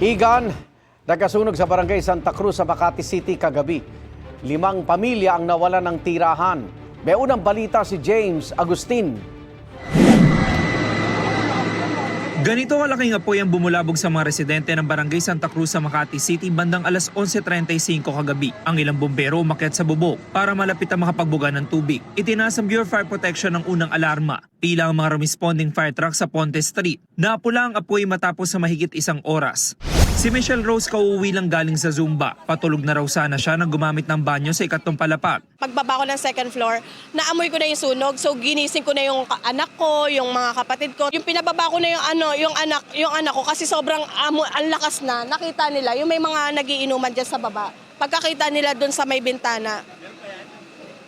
Igan, nagkasunog sa barangay Santa Cruz sa Makati City kagabi. 5 pamilya ang nawalan ng tirahan. May unang balita si James Agustin. Ganito kalaking apoy ang bumulabog sa mga residente ng barangay Santa Cruz sa Makati City bandang alas 11:35 kagabi. Ang ilang bombero umakyat sa bubong para malapit ang makapagbuga ng tubig. Itinaas ng Bureau of Fire Protection ang unang alarma. Pila ang mga responding fire truck sa Ponte Street. Naapula ang apoy matapos sa mahigit 1 oras. Si Michelle Rose kauuwi lang galing sa Zumba. Patulog na raw sana siya nang gumamit ng banyo sa ikatlong palapag. Pagbaba ko ng second floor, naamoy ko na yung sunog. So ginising ko na yung anak ko, yung mga kapatid ko. Yung pinababa ko na yung anak ko kasi sobrang ang lakas na. Nakita nila yung may mga nagiinuman diyan sa baba. Pagkakita nila doon sa may bintana,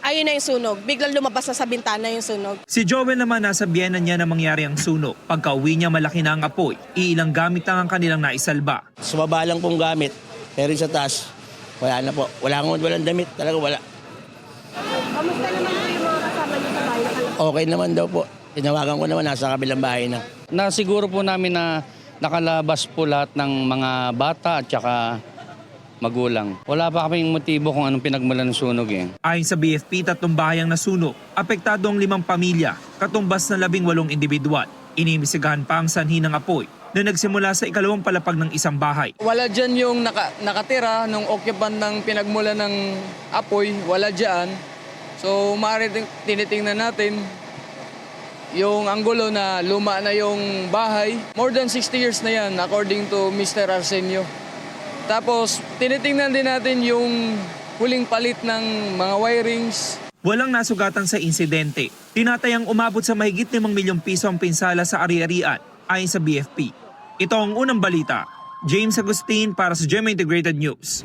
ayun na yung sunog. Biglang lumabas na sa bintana yung sunog. Si Joel naman nasa biyenan niya na mangyari ang sunog. Pagka-uwi niya malaki na ang apoy. Iilang gamit lang ang kanilang naisalba. Sumaba lang pong gamit, pero sa taas, wala na po. Walang damit, talaga wala. Kamusta naman yung mga kasama niyo sa bahay? Okay naman daw po. Tinawagan ko naman, nasa kabilang bahay na. Nasiguro po namin na nakalabas po lahat ng mga bata at saka magulang. Wala pa kaming motibo kung anong pinagmulan ng sunog eh. Ayon sa BFP, 3 bahay ang nasunog. Apektado ang 5 pamilya, katumbas na 18 individual. Inimbestigahan pa ang sanhi ng apoy na nagsimula sa ikalawang palapag ng isang bahay. Wala dyan yung nakatira nung occupant ng pinagmula ng apoy, wala dyan. So maaari tinitingnan natin yung anggulo na luma na yung bahay. More than 60 years na yan according to Mr. Arsenio. Tapos tinitingnan din natin yung huling palit ng mga wirings. Walang nasugatan sa insidente. Tinatayang umabot sa mahigit 5 milyong piso ang pinsala sa ari-arian ayon sa BFP. Ito ang unang balita. James Agustin para sa GMA Integrated News.